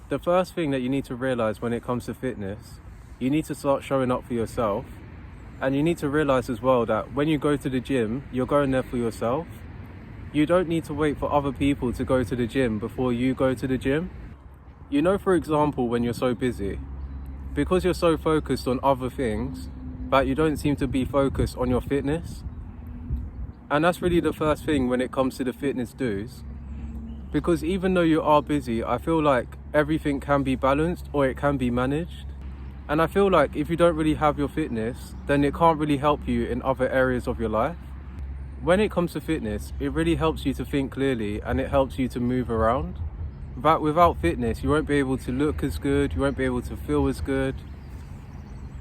The first thing that you need to realize when it comes to fitness, you need to start showing up for yourself. And you need to realize as well that when you go to the gym, you're going there for yourself. You don't need to wait for other people to go to the gym before you go to the gym. You know, for example, when you're so busy, because you're so focused on other things, that you don't seem to be focused on your fitness. And that's really the first thing when it comes to the fitness do's. Because even though you are busy, I feel like everything can be balanced or it can be managed. And I feel like if you don't really have your fitness, then it can't really help you in other areas of your life. When it comes to fitness, it really helps you to think clearly and it helps you to move around. But without fitness, you won't be able to look as good, you won't be able to feel as good.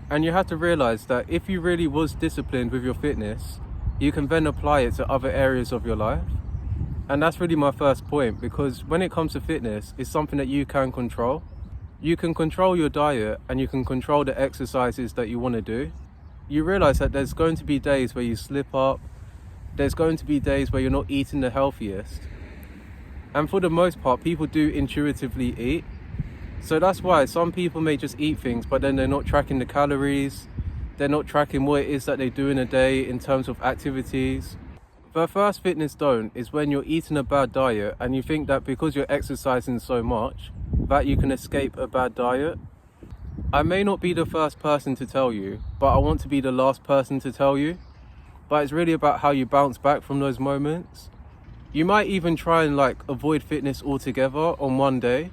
And you have to realize that if you really was disciplined with your fitness, you can then apply it to other areas of your life. And that's really my first point, because when it comes to fitness, it's something that you can control. You can control your diet and you can control the exercises that you want to do. You realize that there's going to be days where you slip up. There's going to be days where you're not eating the healthiest. And for the most part, people do intuitively eat. So that's why some people may just eat things, but then they're not tracking the calories. They're not tracking what it is that they do in a day in terms of activities. The first fitness don't is when you're eating a bad diet and you think that because you're exercising so much, that you can escape a bad diet. I may not be the first person to tell you, but I want to be the last person to tell you. But it's really about how you bounce back from those moments. You might even try and avoid fitness altogether on one day,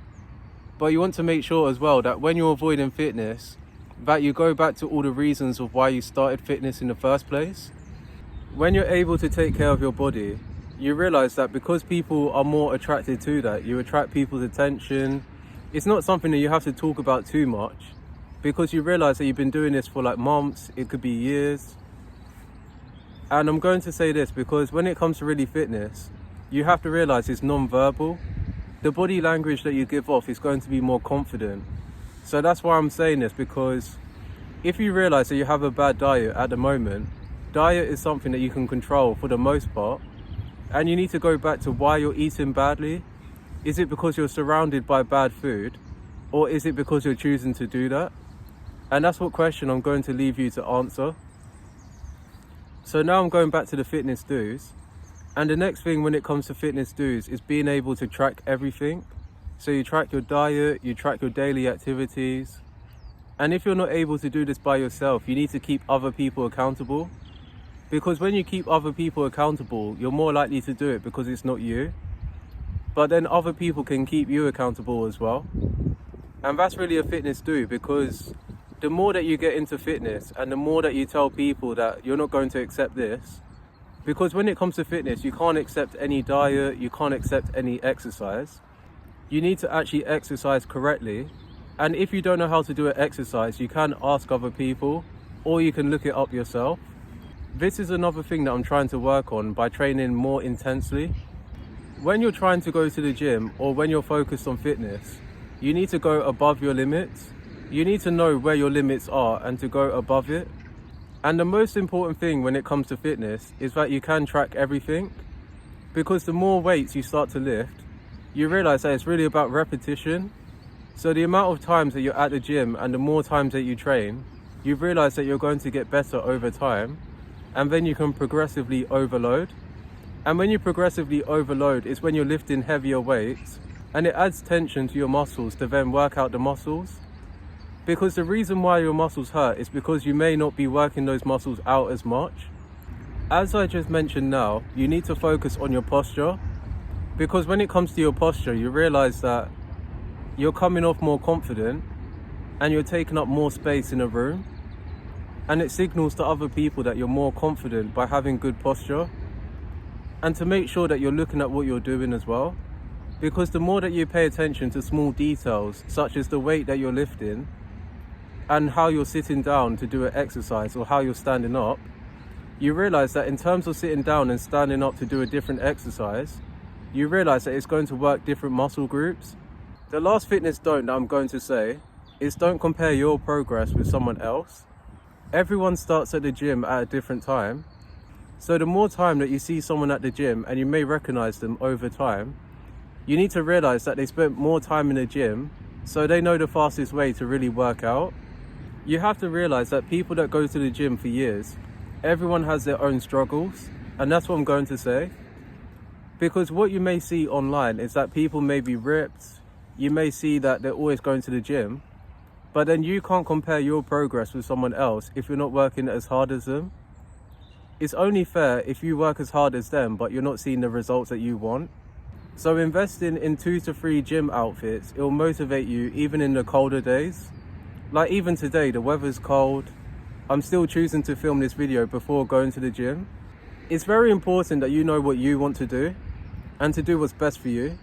but you want to make sure as well that when you're avoiding fitness, that you go back to all the reasons of why you started fitness in the first place. When you're able to take care of your body, you realize that because people are more attracted to that, you attract people's attention. It's not something that you have to talk about too much, because you realize that you've been doing this for months, it could be years. And I'm going to say this because when it comes to really fitness, you have to realize it's non-verbal. The body language that you give off is going to be more confident. So that's why I'm saying this, because if you realize that you have a bad diet at the moment, diet is something that you can control for the most part. And you need to go back to why you're eating badly. Is it because you're surrounded by bad food? Or is it because you're choosing to do that? And that's what question I'm going to leave you to answer. So now I'm going back to the fitness do's. And the next thing when it comes to fitness do's is being able to track everything. So you track your diet, you track your daily activities. And if you're not able to do this by yourself, you need to keep other people accountable. Because when you keep other people accountable, you're more likely to do it because it's not you. But then other people can keep you accountable as well. And that's really a fitness do, because the more that you get into fitness and the more that you tell people that you're not going to accept this, because when it comes to fitness, you can't accept any diet, you can't accept any exercise. You need to actually exercise correctly. And if you don't know how to do an exercise, you can ask other people or you can look it up yourself. This is another thing that I'm trying to work on by training more intensely. When you're trying to go to the gym or when you're focused on fitness, you need to go above your limits. You need to know where your limits are and to go above it. And the most important thing when it comes to fitness is that you can track everything. Because the more weights you start to lift, you realize that it's really about repetition. So the amount of times that you're at the gym and the more times that you train, you realize that you're going to get better over time. And then you can progressively overload. And when you progressively overload, it's when you're lifting heavier weights and it adds tension to your muscles to then work out the muscles. Because the reason why your muscles hurt is because you may not be working those muscles out as much. As I just mentioned now, you need to focus on your posture. Because when it comes to your posture, you realize that you're coming off more confident and you're taking up more space in a room. And it signals to other people that you're more confident by having good posture. And to make sure that you're looking at what you're doing as well. Because the more that you pay attention to small details, such as the weight that you're lifting, and how you're sitting down to do an exercise or how you're standing up, you realize that in terms of sitting down and standing up to do a different exercise, you realize that it's going to work different muscle groups. The last fitness don't that I'm going to say is don't compare your progress with someone else. Everyone starts at the gym at a different time. So the more time that you see someone at the gym and you may recognize them over time, you need to realize that they spent more time in the gym so they know the fastest way to really work out. You have to realize that people that go to the gym for years, everyone has their own struggles, and that's what I'm going to say. Because what you may see online is that people may be ripped, you may see that they're always going to the gym, but then you can't compare your progress with someone else if you're not working as hard as them. It's only fair if you work as hard as them, but you're not seeing the results that you want. So investing in 2 to 3 gym outfits, it will motivate you even in the colder days. Like even today, the weather's cold. I'm still choosing to film this video before going to the gym. It's very important that you know what you want to do and to do what's best for you.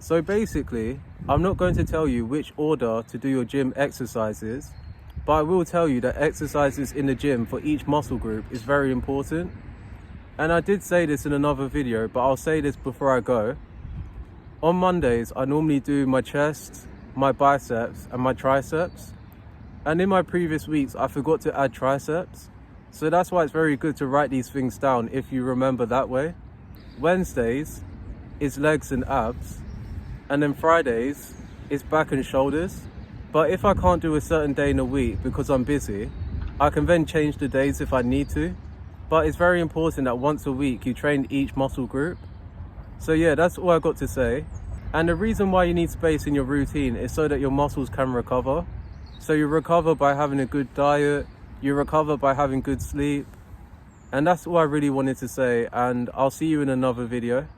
So basically, I'm not going to tell you which order to do your gym exercises, but I will tell you that exercises in the gym for each muscle group is very important. And I did say this in another video, but I'll say this before I go. On Mondays, I normally do my chest, my biceps, and my triceps. And in my previous weeks, I forgot to add triceps. So that's why it's very good to write these things down if you remember that way. Wednesdays is legs and abs. And then Fridays is back and shoulders. But if I can't do a certain day in a week because I'm busy, I can then change the days if I need to. But it's very important that once a week you train each muscle group. So yeah, that's all I got to say. And the reason why you need space in your routine is so that your muscles can recover. So you recover by having a good diet, you recover by having good sleep. And that's all I really wanted to say, and I'll see you in another video.